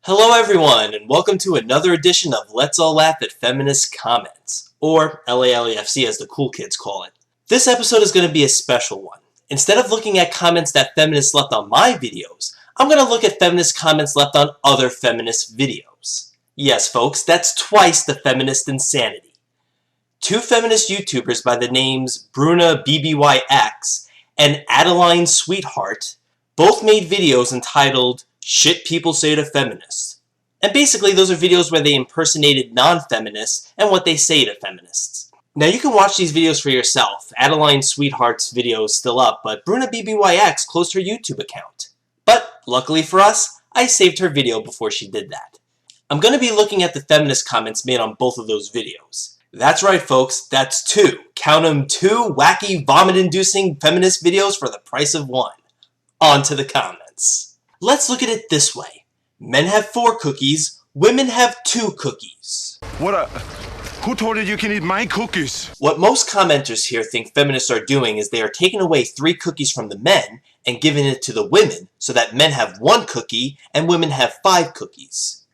Hello everyone, and welcome to another edition of Let's All Laugh at Feminist Comments, or LALEFC as the cool kids call it. This episode is going to be a special one. Instead of looking at comments that feminists left on my videos, I'm going to look at feminist comments left on other feminist videos. Yes folks, that's twice the feminist insanity. Two feminist YouTubers by the names brunabbyx and adelinesweetheart both made videos entitled Shit People Say to Feminists. And basically those are videos where they impersonated non-feminists and what they say to feminists. Now you can watch these videos for yourself. adelinesweetheart's video is still up, but brunabbyx closed her YouTube account. But luckily for us, I saved her video before she did that. I'm going to be looking at the feminist comments made on both of those videos. That's right folks, that's two. Count them, two wacky, vomit-inducing feminist videos for the price of one. On to the comments. Let's look at it this way. Men have 4 cookies, women have 2 cookies. Who told you can eat my cookies? What most commenters here think feminists are doing is they are taking away 3 cookies from the men and giving it to the women so that men have 1 cookie and women have 5 cookies.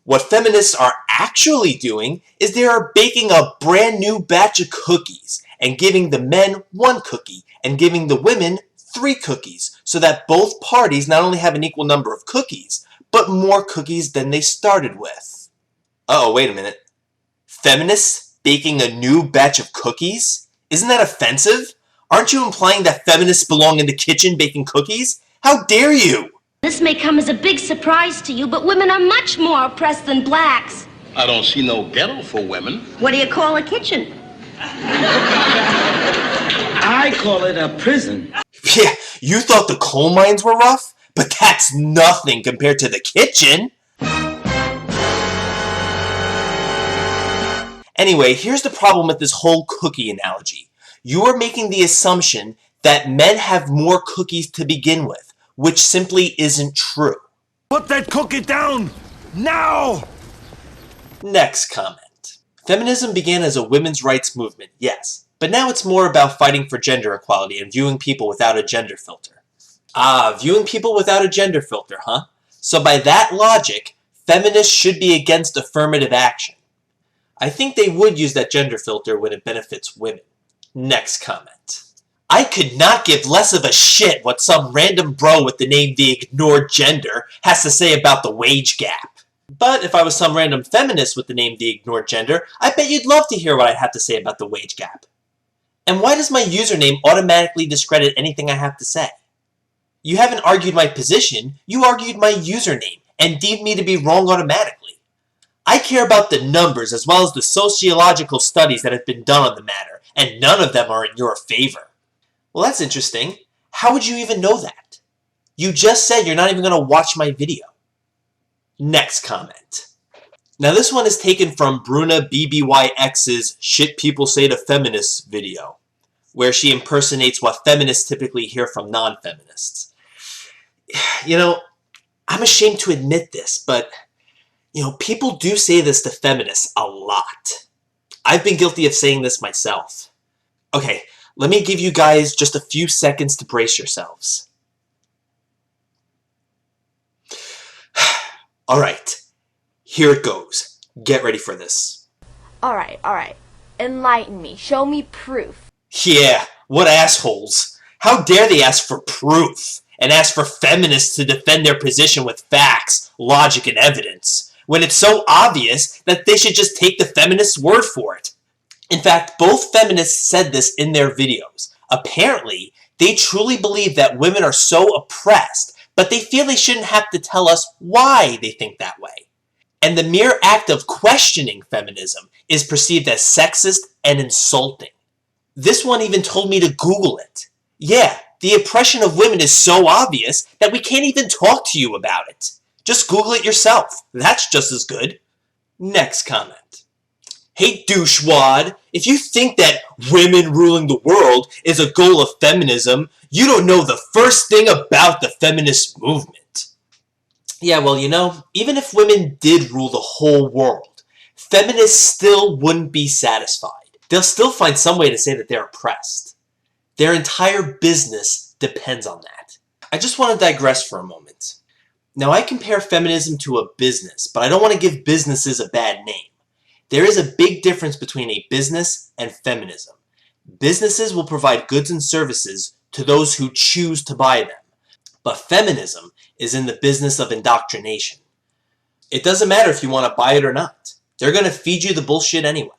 What feminists are actually doing is they are baking a brand new batch of cookies and giving the men 1 cookie and giving the women 3 cookies so that both parties not only have an equal number of cookies, but more cookies than they started with. Uh-oh, wait a minute. Feminists baking a new batch of cookies? Isn't that offensive? Aren't you implying that feminists belong in the kitchen baking cookies? How dare you? This may come as a big surprise to you, but women are much more oppressed than blacks. I don't see no ghetto for women. What do you call a kitchen? I call it a prison. Yeah, you thought the coal mines were rough? But that's nothing compared to the kitchen. Anyway, here's the problem with this whole cookie analogy. You are making the assumption that men have more cookies to begin with, which simply isn't true. Put that cookie down! Now! Next comment. Feminism began as a women's rights movement, yes, but now it's more about fighting for gender equality and viewing people without a gender filter. Ah, viewing people without a gender filter, huh? So by that logic, feminists should be against affirmative action. I think they would use that gender filter when it benefits women. Next comment. I could not give less of a shit what some random bro with the name The Ignored Gender has to say about the wage gap. But if I was some random feminist with the name The Ignored Gender, I bet you'd love to hear what I have to say about the wage gap. And why does my username automatically discredit anything I have to say? You haven't argued my position, you argued my username, and deemed me to be wrong automatically. I care about the numbers as well as the sociological studies that have been done on the matter, and none of them are in your favor. Well, that's interesting. How would you even know that? You just said you're not even going to watch my video. Next comment. Now this one is taken from brunabbyx's Shit People Say to Feminists video, where she impersonates what feminists typically hear from non-feminists. You know, I'm ashamed to admit this, but, people do say this to feminists a lot. I've been guilty of saying this myself. Okay, let me give you guys just a few seconds to brace yourselves. Alright, here it goes. Get ready for this. Alright. Enlighten me. Show me proof. Yeah, what assholes. How dare they ask for proof, and ask for feminists to defend their position with facts, logic, and evidence, when it's so obvious that they should just take the feminists' word for it. In fact, both feminists said this in their videos. Apparently, they truly believe that women are so oppressed, but they feel they shouldn't have to tell us why they think that way. And the mere act of questioning feminism is perceived as sexist and insulting. This one even told me to Google it. Yeah, the oppression of women is so obvious that we can't even talk to you about it. Just Google it yourself. That's just as good. Next comment. Hey douchewad, if you think that women ruling the world is a goal of feminism, you don't know the first thing about the feminist movement. Yeah, well, even if women did rule the whole world, feminists still wouldn't be satisfied. They'll still find some way to say that they're oppressed. Their entire business depends on that. I just want to digress for a moment. Now I compare feminism to a business, but I don't want to give businesses a bad name. There is a big difference between a business and feminism. Businesses will provide goods and services to those who choose to buy them. But feminism is in the business of indoctrination. It doesn't matter if you want to buy it or not. They're going to feed you the bullshit anyway.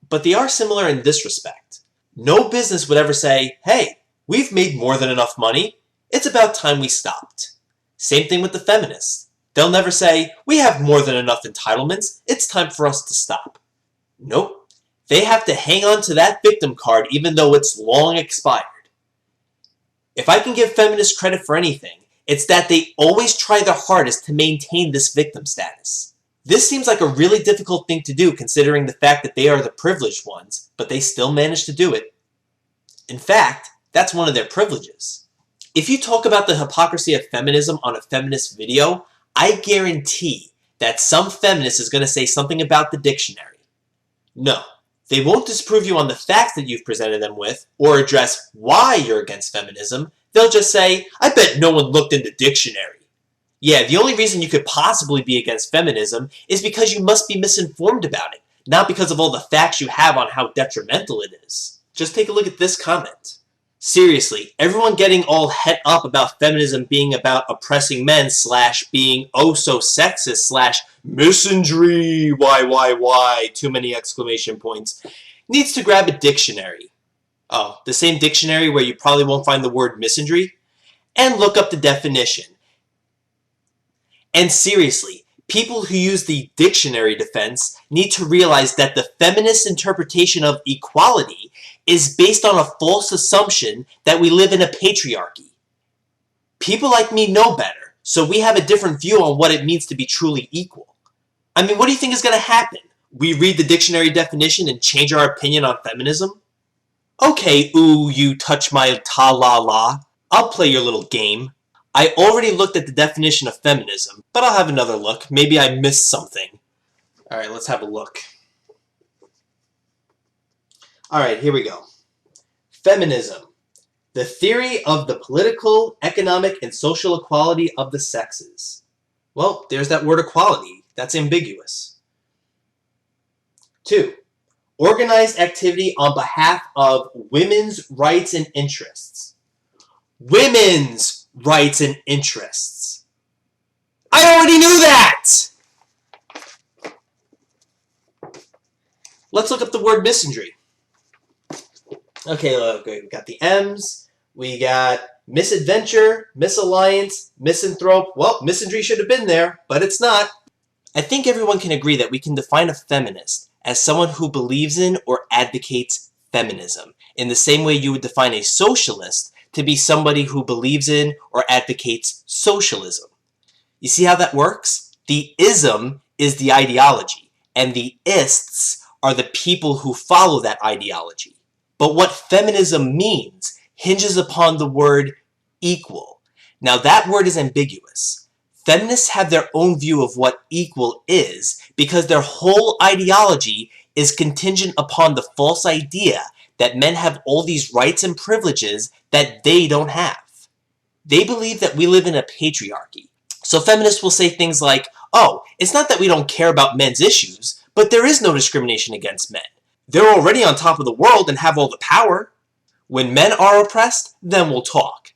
But they are similar in this respect. No business would ever say, hey, we've made more than enough money. It's about time we stopped. Same thing with the feminists. They'll never say, we have more than enough entitlements. It's time for us to stop. Nope. They have to hang on to that victim card even though it's long expired. If I can give feminists credit for anything, it's that they always try their hardest to maintain this victim status. This seems like a really difficult thing to do considering the fact that they are the privileged ones, but they still manage to do it. In fact, that's one of their privileges. If you talk about the hypocrisy of feminism on a feminist video, I guarantee that some feminist is going to say something about the dictionary. No, they won't disprove you on the facts that you've presented them with or address why you're against feminism. They'll just say, I bet no one looked in the dictionary. Yeah, the only reason you could possibly be against feminism is because you must be misinformed about it, not because of all the facts you have on how detrimental it is. Just take a look at this comment. Seriously, everyone getting all het up about feminism being about oppressing men / being oh so sexist / misandry, why, too many exclamation points, needs to grab a dictionary. Oh, the same dictionary where you probably won't find the word misandry? And look up the definition. And seriously, people who use the dictionary defense need to realize that the feminist interpretation of equality is based on a false assumption that we live in a patriarchy. People like me know better, so we have a different view on what it means to be truly equal. I mean, what do you think is going to happen? We read the dictionary definition and change our opinion on feminism? Okay, ooh, you touch my ta-la-la. I'll play your little game. I already looked at the definition of feminism, but I'll have another look. Maybe I missed something. Alright, let's have a look. Alright, here we go. Feminism. The theory of the political, economic, and social equality of the sexes. Well, there's that word equality. That's ambiguous. 2. Organized activity on behalf of women's rights and interests. Women's rights and interests. I already knew that! Let's look up the word misandry. Okay, look, we got the M's, we got misadventure, misalliance, misanthrope. Well, misandry should have been there, but it's not. I think everyone can agree that we can define a feminist as someone who believes in or advocates feminism, in the same way you would define a socialist to be somebody who believes in or advocates socialism. You see how that works? The ism is the ideology, and the ists are the people who follow that ideology. But what feminism means hinges upon the word equal. Now that word is ambiguous. Feminists have their own view of what equal is because their whole ideology is contingent upon the false idea that men have all these rights and privileges that they don't have. They believe that we live in a patriarchy. So feminists will say things like, oh, it's not that we don't care about men's issues, but there is no discrimination against men. They're already on top of the world and have all the power. When men are oppressed, then we'll talk.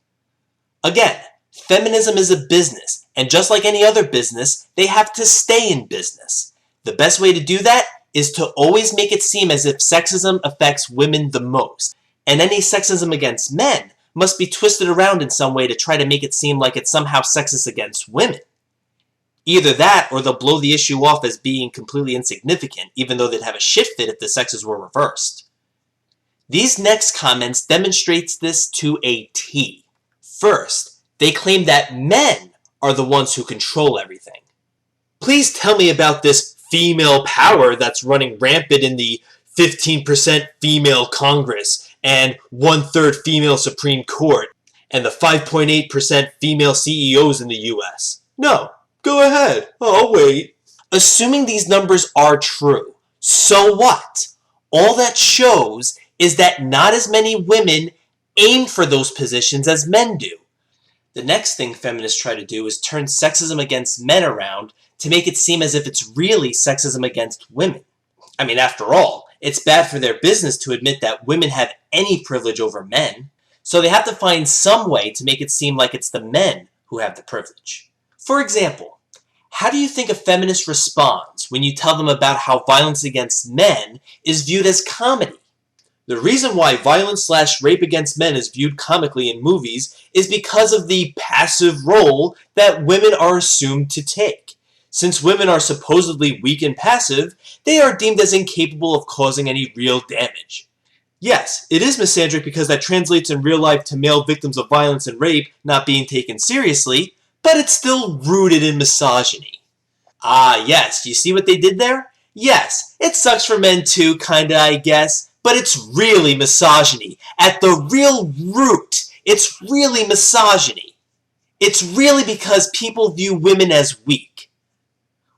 Again, feminism is a business, and just like any other business, they have to stay in business. The best way to do that is to always make it seem as if sexism affects women the most, and any sexism against men must be twisted around in some way to try to make it seem like it's somehow sexist against women. Either that, or they'll blow the issue off as being completely insignificant, even though they'd have a shit fit if the sexes were reversed. These next comments demonstrates this to a T. First, they claim that men are the ones who control everything. Please tell me about this female power that's running rampant in the 15% female Congress and 1/3 female Supreme Court and the 5.8% female CEOs in the US. No, go ahead, I'll wait. Assuming these numbers are true, so what? All that shows is that not as many women aim for those positions as men do. The next thing feminists try to do is turn sexism against men around to make it seem as if it's really sexism against women. I mean, after all, it's bad for their business to admit that women have any privilege over men, so they have to find some way to make it seem like it's the men who have the privilege. For example, how do you think a feminist responds when you tell them about how violence against men is viewed as comedy? The reason why violence/rape against men is viewed comically in movies is because of the passive role that women are assumed to take. Since women are supposedly weak and passive, they are deemed as incapable of causing any real damage. Yes, it is misandric because that translates in real life to male victims of violence and rape not being taken seriously, but it's still rooted in misogyny. Ah, yes, you see what they did there? Yes, it sucks for men too, kinda, I guess, but it's really misogyny. At the real root, it's really misogyny. It's really because people view women as weak.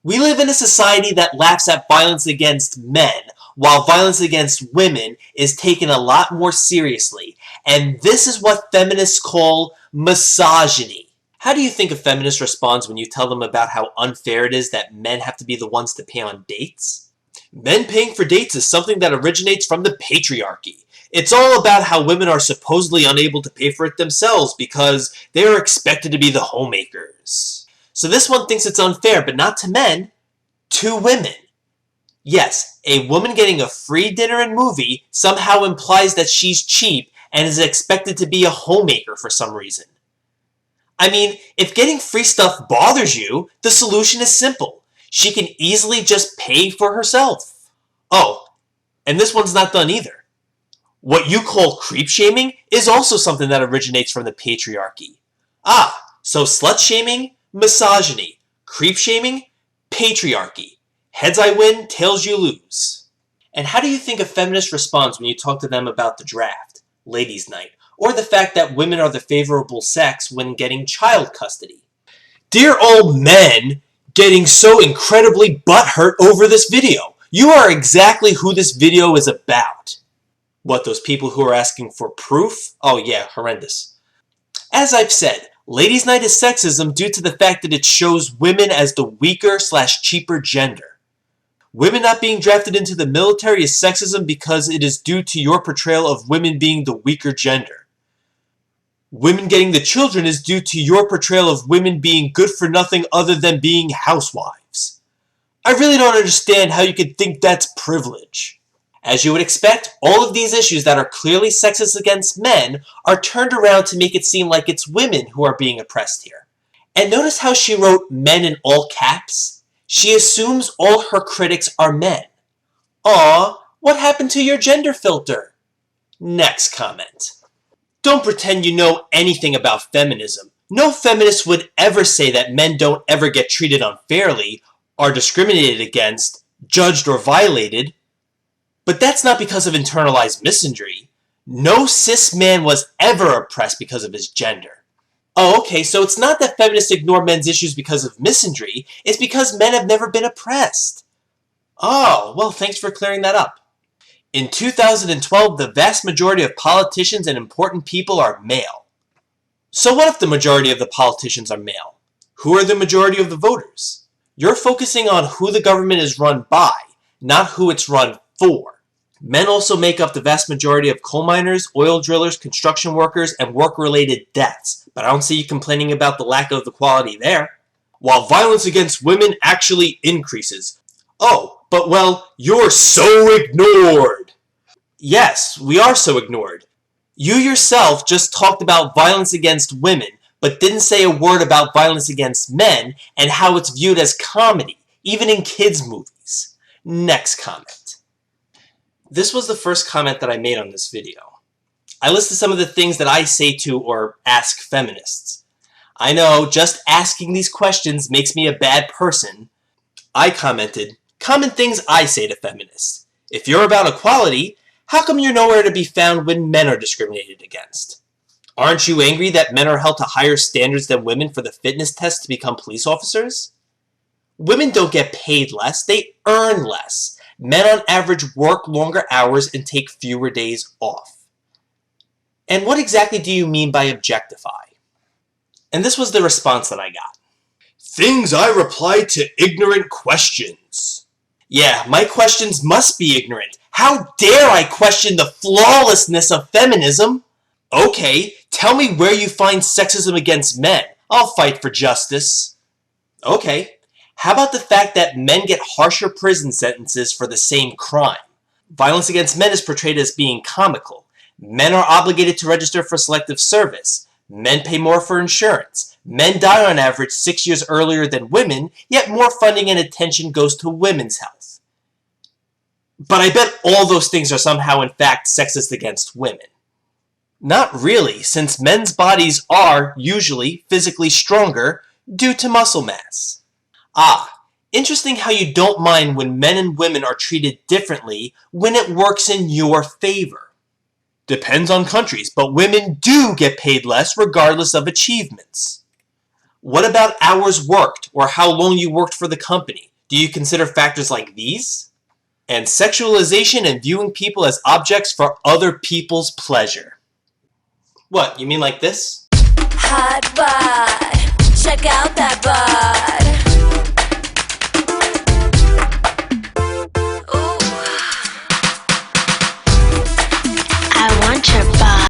We live in a society that laughs at violence against men, while violence against women is taken a lot more seriously. And this is what feminists call misogyny. How do you think a feminist responds when you tell them about how unfair it is that men have to be the ones to pay on dates? Men paying for dates is something that originates from the patriarchy. It's all about how women are supposedly unable to pay for it themselves because they are expected to be the homemakers. So this one thinks it's unfair, but not to men, to women. Yes, a woman getting a free dinner and movie somehow implies that she's cheap and is expected to be a homemaker for some reason. I mean, if getting free stuff bothers you, the solution is simple. She can easily just pay for herself. Oh, and this one's not done either. What you call creep shaming is also something that originates from the patriarchy. Ah, so slut shaming, misogyny. Creep shaming, patriarchy. Heads I win, tails you lose. And how do you think a feminist responds when you talk to them about the draft, ladies' night, or the fact that women are the favorable sex when getting child custody? Dear old men getting so incredibly butthurt over this video. You are exactly who this video is about. What, those people who are asking for proof? Oh yeah, horrendous. As I've said, ladies' night is sexism due to the fact that it shows women as the weaker/cheaper gender. Women not being drafted into the military is sexism because it is due to your portrayal of women being the weaker gender. Women getting the children is due to your portrayal of women being good for nothing other than being housewives. I really don't understand how you could think that's privilege. As you would expect, all of these issues that are clearly sexist against men are turned around to make it seem like it's women who are being oppressed here. And notice how she wrote men in all caps? She assumes all her critics are men. Aw, what happened to your gender filter? Next comment. Don't pretend you know anything about feminism. No feminist would ever say that men don't ever get treated unfairly, are discriminated against, judged, or violated. But that's not because of internalized misandry. No cis man was ever oppressed because of his gender. Oh, okay, so it's not that feminists ignore men's issues because of misandry, it's because men have never been oppressed. Oh, well, thanks for clearing that up. In 2012, the vast majority of politicians and important people are male. So what if the majority of the politicians are male? Who are the majority of the voters? You're focusing on who the government is run by, not who it's run for. Men also make up the vast majority of coal miners, oil drillers, construction workers, and work-related deaths, but I don't see you complaining about the lack of equality there. While violence against women actually increases. Oh, but well, you're so ignored. Yes, we are so ignored. You yourself just talked about violence against women, but didn't say a word about violence against men and how it's viewed as comedy, even in kids' movies. Next comment. This was the first comment that I made on this video. I listed some of the things that I say to or ask feminists. I know, just asking these questions makes me a bad person. I commented, common things I say to feminists. If you're about equality, how come you're nowhere to be found when men are discriminated against? Aren't you angry that men are held to higher standards than women for the fitness test to become police officers? Women don't get paid less, they earn less. Men on average work longer hours and take fewer days off. And what exactly do you mean by objectify? And this was the response that I got. Things I reply to ignorant questions. Yeah, my questions must be ignorant. How dare I question the flawlessness of feminism? Okay, tell me where you find sexism against men. I'll fight for justice. Okay, how about the fact that men get harsher prison sentences for the same crime? Violence against men is portrayed as being comical. Men are obligated to register for selective service. Men pay more for insurance. Men die on average 6 years earlier than women, yet more funding and attention goes to women's health. But I bet all those things are somehow in fact sexist against women. Not really, since men's bodies are usually physically stronger due to muscle mass. Ah, interesting how you don't mind when men and women are treated differently when it works in your favor. Depends on countries, but women do get paid less regardless of achievements. What about hours worked or how long you worked for the company? Do you consider factors like these? And sexualization and viewing people as objects for other people's pleasure. What, you mean like this? Hot buy. Check out